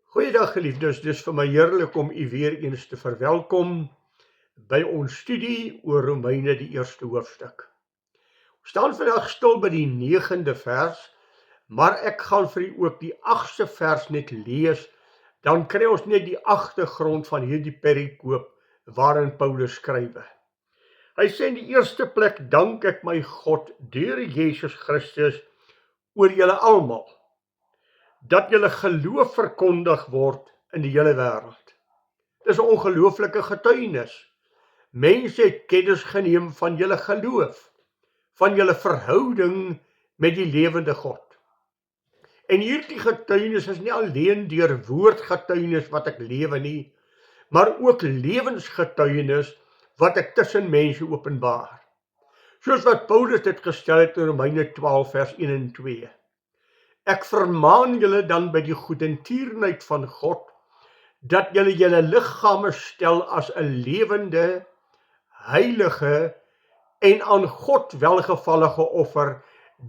Goeiedag geliefdes, dis vir my heerlik om u weer eens te verwelkom by ons studie oor Romeine die eerste hoofstuk. Ons staan vandag stil by die 9de vers, maar ek gaan vir u ook die 8ste vers net lees, dan kry ons net die agtergrond van hierdie perikoop waarin Paulus skrywe. Hy sê in die eerste plek, dank ek my God deur Jesus Christus oor julle almal, dat julle geloof verkondig word in die hele wêreld. Dis 'n ongelooflike getuienis. Mense het kennis geneem van julle geloof, van julle verhouding met die lewende God. En hierdie getuienis is nie alleen deur woordgetuienis wat ek lewe nie, maar ook lewensgetuienis wat ek tussen mense openbaar. Soos wat Paulus dit gestel het in Romeine 12 vers 1 en 2. Ek vermaan julle dan by die goedertierenheid van God, dat julle julle liggame stel as 'n lewende, heilige en aan God welgevallige offer.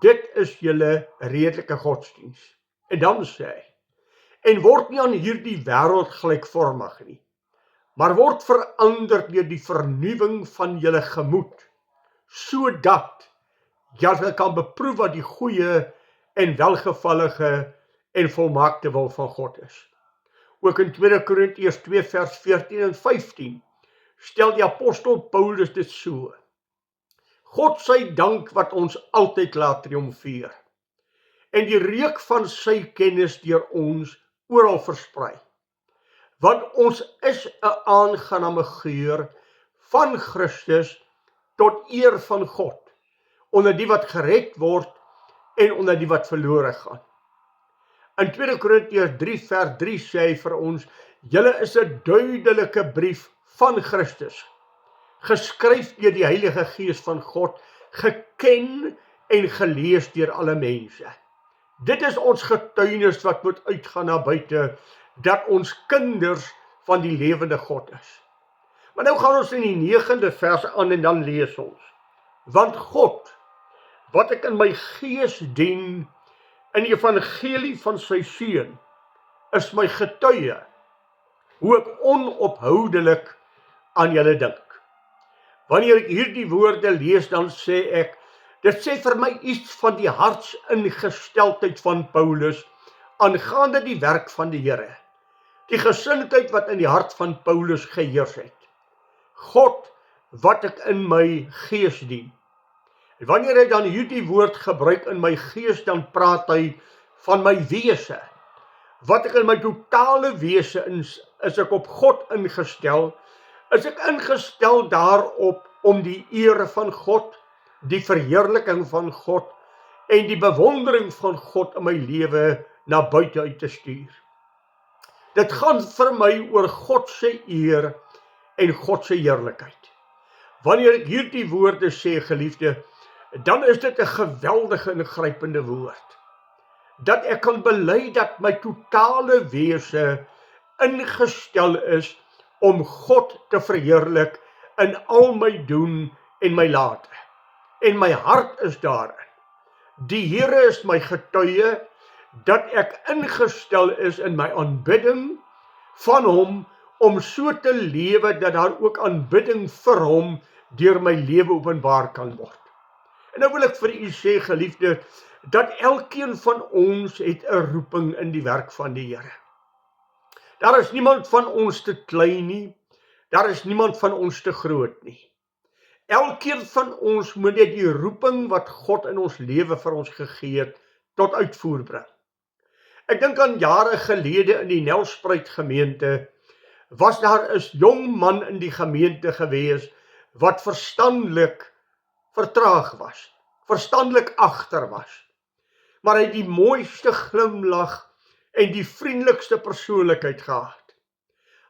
Dit is julle redelike godsdiens. En dan sê hy, en word nie aan hierdie wêreld gelykvormig nie, maar word verander deur die vernuwing van julle gemoed, sodat julle kan beproef wat die goeie en welgevallige en volmaakte wil van God is. Ook in 2 Korintiërs 2 vers 14 en 15 stel die apostel Paulus dit so: God sy dank wat ons altyd laat triomfeer en die reuk van sy kennis deur ons oral versprei. Want ons is 'n aangename geur van Christus tot eer van God, onder die wat gered word en onder die wat verlore gaan. In 2 Korintiërs 3 vers 3 sê hy vir ons, julle is 'n duidelike brief van Christus, geskryf deur die Heilige Gees van God, geken en gelees deur alle mense. Dit is ons getuienis wat moet uitgaan na buite, dat ons kinders van die lewende God is. Maar nou gaan ons in die 9de vers aan en dan lees ons, want God, wat ek in my gees dien, in die evangelie van sy seun, is my getuie, hoe ek onophoudelik aan julle dink. Wanneer ek hierdie woorde lees, dan sê ek, dit sê vir my iets van die hartsingesteldheid van Paulus, aangaande die werk van die Here, die gesindheid wat in die hart van Paulus geheers het. God, wat ek in my gees dien. En wanneer hy dan hierdie woord gebruik in my gees, dan praat hy van my wese. Wat ek in my totale wese is ek op God ingestel, is ek ingestel daarop om die ere van God, die verheerliking van God en die bewondering van God in my lewe na buite uit te stuur. Dit gaan vir my oor God se eer en God se heerlikheid. Wanneer ek hierdie woorde sê, geliefde, dan is dit 'n geweldige ingrypende woord. Dat ek kan bely dat my totale wese ingestel is om God te verheerlik in al my doen en my late. En my hart is daarin. Die Here is my getuie dat ek ingestel is in my aanbidding van hom om so te lewe dat daar ook aanbidding vir hom deur my lewe openbaar kan word. En nou wil ek vir u sê, geliefde, dat elkeen van ons het 'n roeping in die werk van die Here. Daar is niemand van ons te klein nie, daar is niemand van ons te groot nie. Elkeen van ons moet net die roeping wat God in ons lewe vir ons gegee het, tot uitvoer bring. Ek dink aan jare gelede in die Nelspruit gemeente, was daar 'n jong man in die gemeente gewees, wat verstandelik vertraag was, verstandelik agter was. Maar hy het die mooiste glimlag en die vriendelikste persoonlikheid gehad.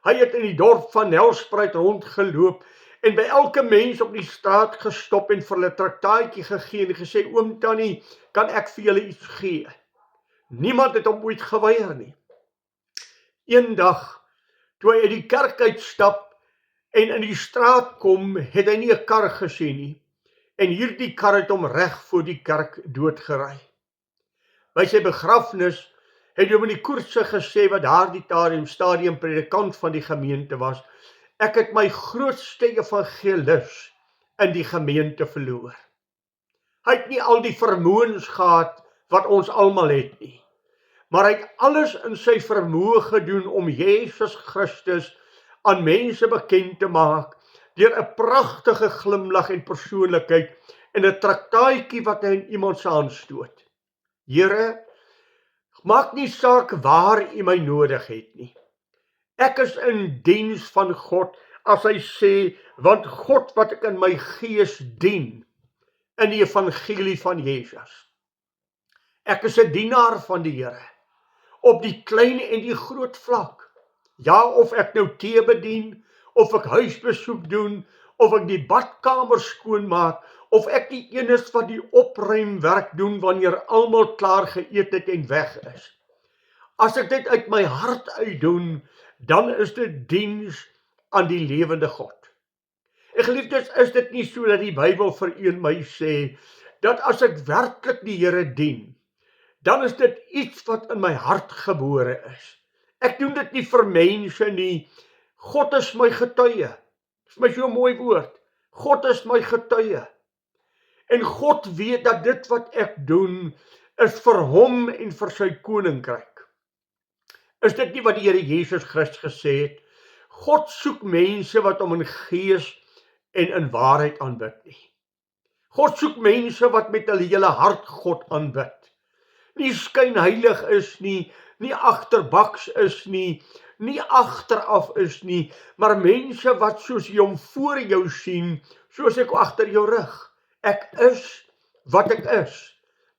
Hy het in die dorp van Nelspruit rondgeloop en by elke mens op die straat gestop en vir hulle traktaatjie gegee en gesê, oom Tannie, kan ek vir julle iets gee? Niemand het hom ooit geweier nie. Eendag, toe hy uit die kerk uitstap en in die straat kom, het hy nie 'n kar gesien nie. En hierdie kar het hom reg voor die kerk doodgery. By sy begrafnis het Dominee Koortse gesê, wat daardie stadium predikant van die gemeente was, ek het my grootste evangelis in die gemeente verloor. Hy het nie al die vermoëns gehad wat ons almal het nie, maar hy het alles in sy vermoë gedoen om Jesus Christus aan mense bekend te maak, deur 'n pragtige glimlag en persoonlikheid en 'n traktaatjie wat hy in iemand se hand stoot. Here, maak nie saak waar U my nodig het nie. Ek is in diens van God, as hy sê, want God wat ek in my gees dien, in die evangelie van Jesus. Ek is 'n dienaar van die Here, op die klein en die groot vlak. Ja, of ek nou tee bedien, of ek huisbesoek doen, of ek die badkamer skoonmaak, of ek die een is wat die opruimwerk doen wanneer almal klaar geëet het en weg is. As ek dit uit my hart uit doen, dan is dit diens aan die lewende God. En geliefdes, is dit nie so dat die Bybel vir u en my sê, dat as ek werklik die Here dien, dan is dit iets wat in my hart gebore is. Ek doen dit nie vir mense nie, God is my getuie. Dit is my so 'n mooi woord. God is my getuie. En God weet dat dit wat ek doen, is vir hom en vir sy koninkryk. Is dit nie wat die Here Jesus Christus gesê het? God soek mense wat hom in gees en in waarheid aanbid nie. God soek mense wat met hulle hele hart God aanbid. Nie skynheilig is nie, nie agterbaks is nie, nie agteraf is nie, maar mense wat soos jy hom voor jou sien, soos ek agter jou rug. Ek is wat ek is.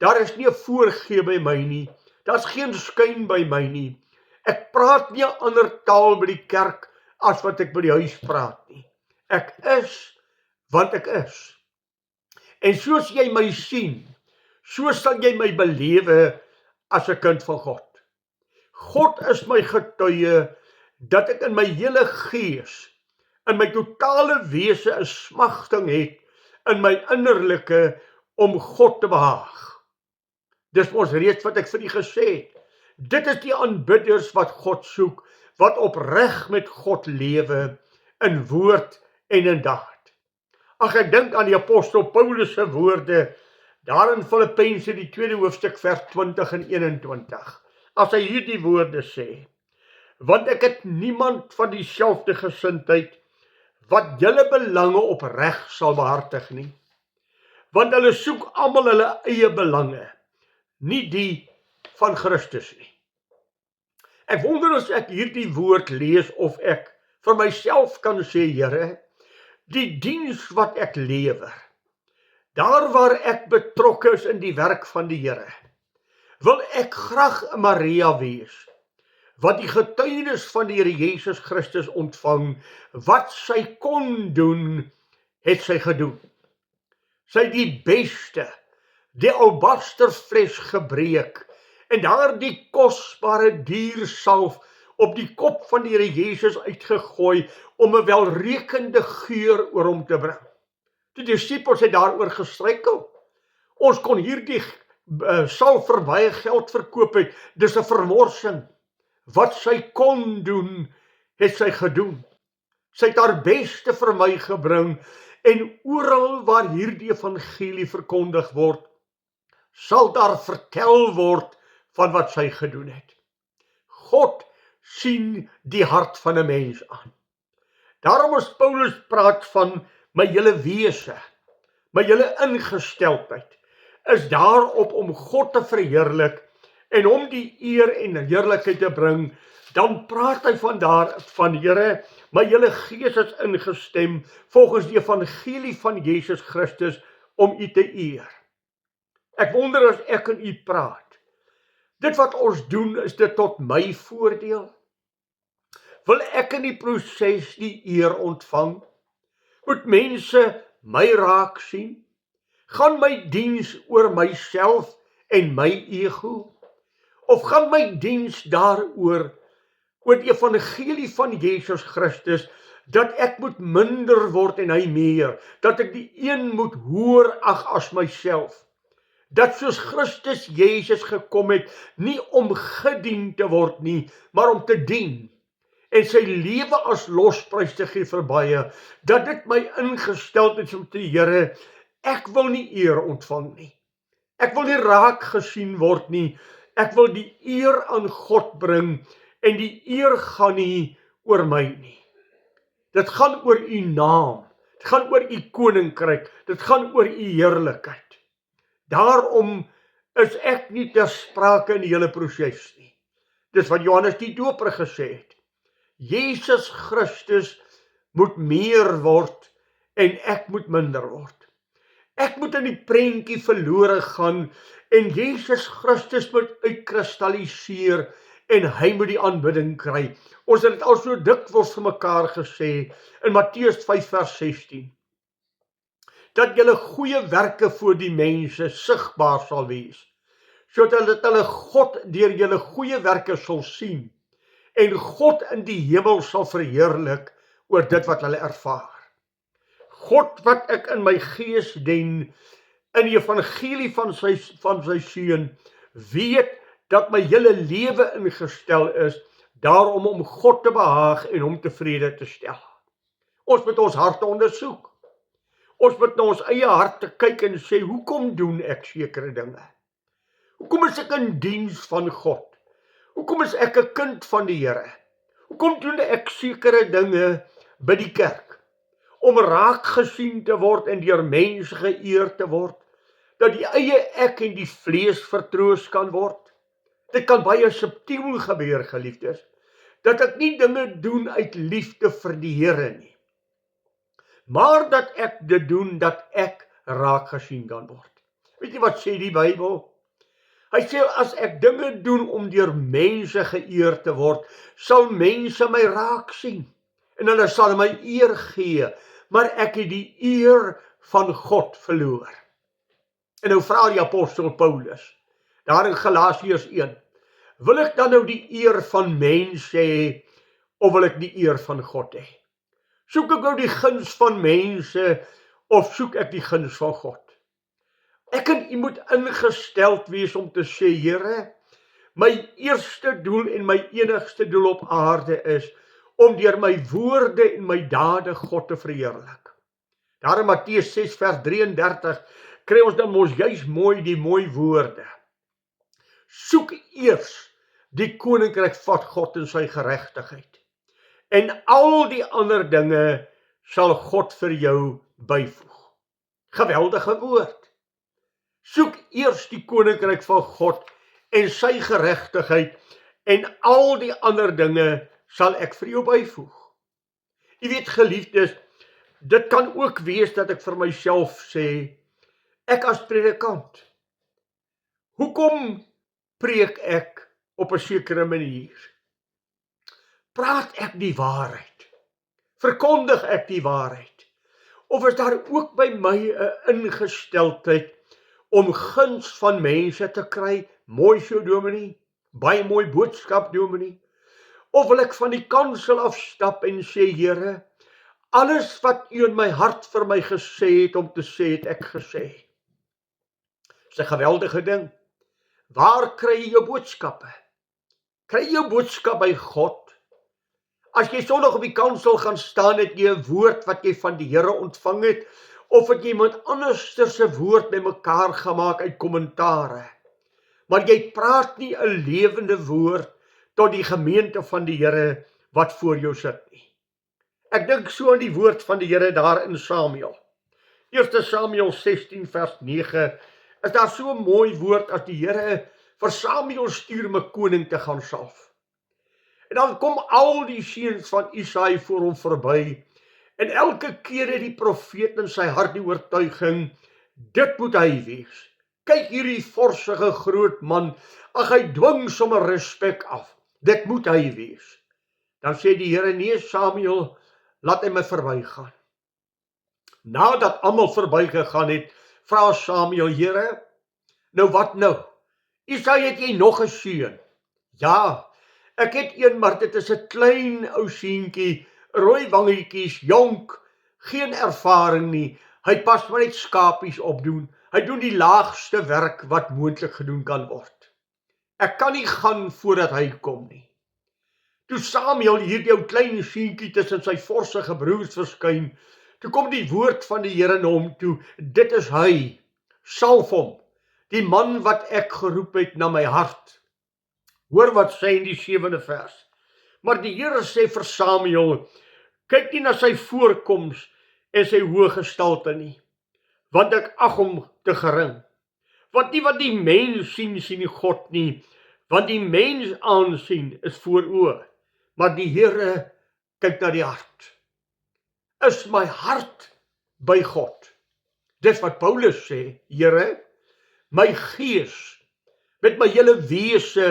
Daar is nie 'n voorgee by my nie. Daar's geen skyn by my nie. Ek praat nie 'n ander taal by die kerk as wat ek by die huis praat nie. Ek is wat ek is. En soos jy my sien, so sal jy my belewe as 'n kind van God. God is my getuie dat ek in my hele gees, in my totale wese 'n smagting het in my innerlike om God te behaag. Dis ons reeds wat ek vir u gesê het. Dit is die aanbidders wat God soek, wat opreg met God lewe in woord en in daad. Ag, ek dink aan die apostel Paulus se woorde daar in Filippense die 2de hoofstuk vers 20 en 21. As hy hierdie woorde sê: want ek het niemand van dieselfde gesindheid wat julle belange opreg sal behartig nie. Want hulle soek almal hulle eie belange, nie die van Christus nie. Ek wonder as ek hierdie woord lees of ek vir myself kan sê, Here, die diens wat ek lewer, daar waar ek betrokke is in die werk van die Here, wil ek graag 'n Maria wees, wat die getuienis van die Here Jesus Christus ontvang, wat sy kon doen, het sy gedoen. Sy die beste, die albasterfles gebreek, en daar die kosbare diersalf op die kop van die Here Jesus uitgegooi, om 'n welriekende geur oor hom te bring. Die disippels het daaroor gestruikel. Ons kon hierdie salf vir baie geld verkoop het, dis 'n vermorsing. Wat sy kon doen, het sy gedoen. Sy het haar beste vir my gebring, en oral waar hierdie evangelie verkondig word, sal daar vertel word van wat sy gedoen het. God sien die hart van 'n mens aan. Daarom as Paulus praat van my hele wese, my hele ingesteldheid, is daarop om God te verheerlik en hom die eer en heerlikheid te bring. Dan praat hy van Here, my hele gees is ingestem volgens die evangelie van Jesus Christus om u te eer. Ek wonder as ek en u praat, dit wat ons doen, is dit tot my voordeel? Wil ek in die proses die eer ontvang? Moet mense my raak sien? Gaan my diens oor myself en my ego? Of gaan my diens daaroor, oor die evangelie van Jesus Christus, dat ek moet minder word en hy meer, dat ek die een moet hoër ag as myself, dat soos Christus Jezus gekom het, nie om gedien te word nie, maar om te dien, en sy lewe as losprys te gee vir baie, dat dit my ingestel is om te Here, ek wil nie eer ontvang nie, ek wil nie raak gesien word nie, ek wil die eer aan God bring, en die eer gaan nie oor my nie. Dit gaan oor u naam, dit gaan oor u koninkryk, dit gaan oor u heerlikheid. Daarom is ek nie ter sprake in die hele proses nie. Dis wat Johannes die Doper gesê het. Jesus Christus moet meer word en ek moet minder word. Ek moet in die prentjie verlore gaan en Jesus Christus moet uitkristalliseer en hy moet die aanbidding kry. Ons het dit al so dikwels vir mekaar gesê in Matteus 5 vers 16. Dat julle goeie werke voor die mense sigbaar sal wees, sodat hulle God deur julle goeie werke sal sien, en God in die hemel sal verheerlik oor dit wat hulle ervaar. God wat ek in my gees dien, in die evangelie van sy seun, weet dat my hele lewe ingestel is, daarom om God te behaag en hom tevrede te stel. Ons moet ons harte ondersoek. Ons moet na ons eie harte kyk en sê, hoekom doen ek sekere dinge? Hoekom is ek in diens van God? Hoekom is ek 'n kind van die Here? Hoekom doen ek sekere dinge by die kerk? Om raak gesien te word en deur mense geëer te word, dat die eie ek en die vlees vertroos kan word. Dit kan baie subtiel gebeur, geliefdes, dat ek nie dinge doen uit liefde vir die Here nie, maar dat ek dit doen, dat ek raak gesien kan word. Weet jy wat sê die Bybel? Hy sê, as ek dinge doen om deur mense geëer te word, sal mense my raak sien, en hulle sal my eer gee, maar ek het die eer van God verloor. En nou vra die apostel Paulus, daar in Galasiërs 1, wil ek dan nou die eer van mense hê, of wil ek die eer van God hê? Soek ek nou die guns van mense, of soek ek die guns van God? Ek en u moet ingesteld wees om te sê, Here, my eerste doel en my enigste doel op aarde is, om deur my woorde en my dade God te verheerlik. Daar in Matteus 6 vers 33, kry ons dan mos juis mooi die mooi woorde. Soek eers die koninkryk van God en sy geregtigheid, en al die ander dinge sal God vir jou byvoeg. Geweldige woord. Soek eers die koninkryk van God en sy geregtigheid, en al die ander dinge sal ek vir jou byvoeg. Jy weet, geliefdes, dit kan ook wees dat ek vir myself sê, ek as predikant, hoekom preek ek op 'n sekere manier? Praat ek die waarheid? Verkondig ek die waarheid? Of is daar ook by my 'n ingesteldheid om guns van mense te kry? Mooi so, dominee, baie mooi boodskap, dominee. Of wil ek van die kansel afstap en sê, Here, alles wat u in my hart vir my gesê het om te sê, het ek gesê. Dis 'n geweldige ding. Waar kry jy jou boodskappe? Kry jy jou boodskap by God? As jy Sondag op die kansel gaan staan, het jy 'n woord wat jy van die Here ontvang het, of het jy iemand anders se woord bymekaar gemaak uit kommentare? Maar jy praat nie 'n lewende woord tot die gemeente van die Here wat voor jou sit nie. Ek dink so aan die woord van die Here daar in Samuel. 1 Samuel 16 vers 9, is daar so 'n mooi woord as die Here vir Samuel stuur om 'n koning te gaan salf. En dan kom al die seuns van Isaai voor hom verby, en elke keer het die profeet in sy hart die oortuiging, dit moet hy wees. Kyk hierdie forsige groot man, ag, hy dwing sommer respek af, dit moet hy wees. Dan sê die Here, nee Samuel, laat hy my verbygaan. Nadat almal verbygegaan het, vra Samuel, Here, nou wat nou? Isaai, het jy nog 'n seun? Ja, ek het een, maar dit is 'n klein ou seentjie, rooi wangetjies, jonk, geen ervaring nie. Hy pas maar net skapies opdoen. Hy doen die laagste werk wat moontlik gedoen kan word. Ek kan nie gaan voordat hy kom nie. Toe Samuel hierdie ou klein seentjie tussen sy forsige broers verskyn, toe kom die woord van die Here na hom toe, dit is hy, salf hom, die man wat ek geroep het na my hart. Hoor wat sê in die 7de vers. Maar die Here sê vir Samuel, kyk nie na sy voorkoms en sy hoë gestalte nie, want ek ag hom te gering. Want nie wat die mens sien, sien die God nie, want die mens aansien is voor oë, maar die Here kyk na die hart. Is my hart by God? Dis wat Paulus sê, Here, my gees met my hele wese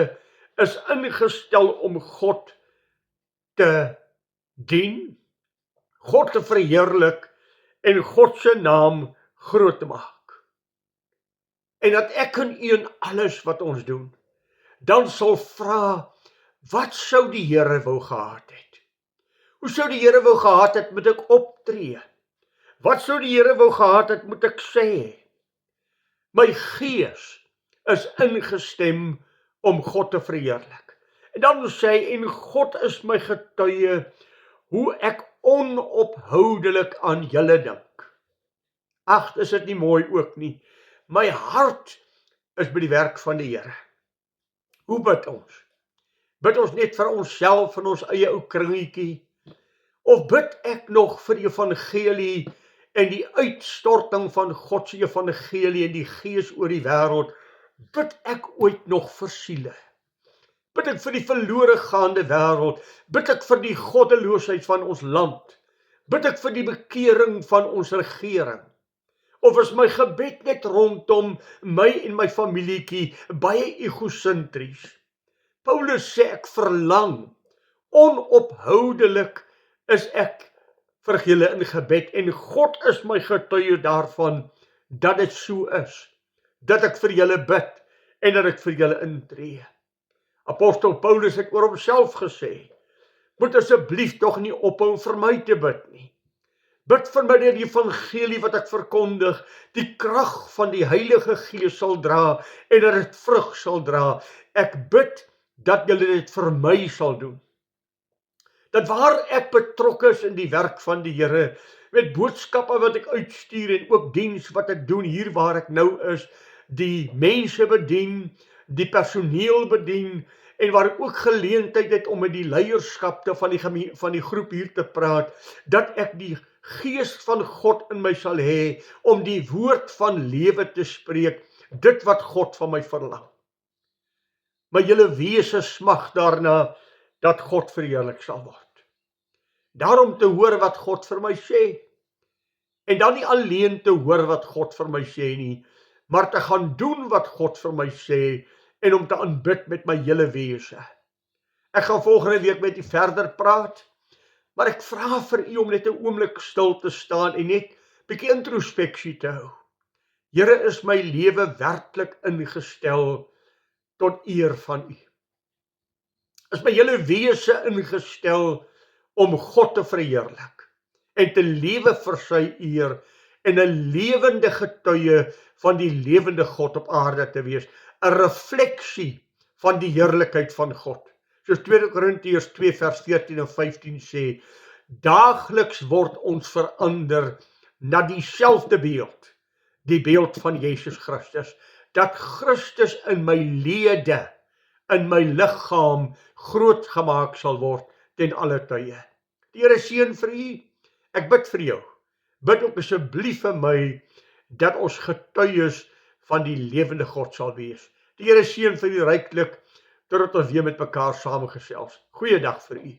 is ingestel om God te dien, God te verheerlik en God se naam groot te maak. En dat ek en u in alles wat ons doen, dan sal vra, wat sou die Here wou gehad het? Hoe sou die Here wou gehad het, moet ek optree? Wat sou die Here wou gehad het, moet ek sê? My gees is ingestem om God te verheerlik. En dan sê hy, en God is my getuie, hoe ek onophoudelik aan julle dink. Ag, is dit nie mooi ook nie? My hart is by die werk van die Here. Hoe bid ons? Bid ons net vir onsself in ons eie ou kringetjie? Of bid ek nog vir die evangelie en die uitstorting van God se evangelie en die gees oor die wêreld? Bid ek ooit nog vir siele? Bid ek vir die verlore gaande wêreld? Bid ek vir die goddeloosheid van ons land? Bid ek vir die bekering van ons regering? Of is my gebed net rondom my en my familietjie baie egosentries? Paulus sê ek verlang, onophoudelik is ek vir julle in gebed en God is my getuie daarvan dat dit so is, dat ek vir julle bid en dat ek vir julle intree. Apostel Paulus het oor homself gesê, moet asseblief tog nie ophou vir my te bid nie. Bid vir my deur die evangelie wat ek verkondig, die krag van die Heilige Gees sal dra en dat dit vrug sal dra. Ek bid dat julle dit vir my sal doen. Dat waar ek betrokke is in die werk van die Here, met boodskappe wat ek uitstuur en ook diens wat ek doen hier waar ek nou is, die mense bedien, die personeel bedien, en waar ek ook geleentheid het om met die leierskap van die groep hier te praat, dat ek die Gees van God in my sal hê, om die woord van lewe te spreek, dit wat God van my verlang. My hele wese smag daarna, dat God verheerlik sal word. Daarom te hoor wat God vir my sê, en dan nie alleen te hoor wat God vir my sê nie, maar te gaan doen wat God vir my sê, en om te aanbid met my hele wese. Ek gaan volgende week met u verder praat, maar ek vra vir u om net 'n oomblik stil te staan en net 'n bietjie introspeksie te hou. Here, is my lewe werklik ingestel tot eer van u? Is my hele wese ingestel om God te verheerlik en te lewe vir sy eer en 'n lewende getuie van die lewende God op aarde te wees, 'n refleksie van die heerlikheid van God. Soos 2 Korintiërs 2 vers 14 en 15 sê, daagliks word ons verander na dieselfde beeld, die beeld van Jesus Christus, dat Christus in my lede, in my liggaam groot gemaak sal word ten alle tye. Die Here seën vir u, ek bid vir jou, bid ook asseblief vir my, dat ons getuies van die lewende God sal wees. Die Here seën vir u ryklik, totdat ons weer met mekaar saamgesels. Goeiedag vir u.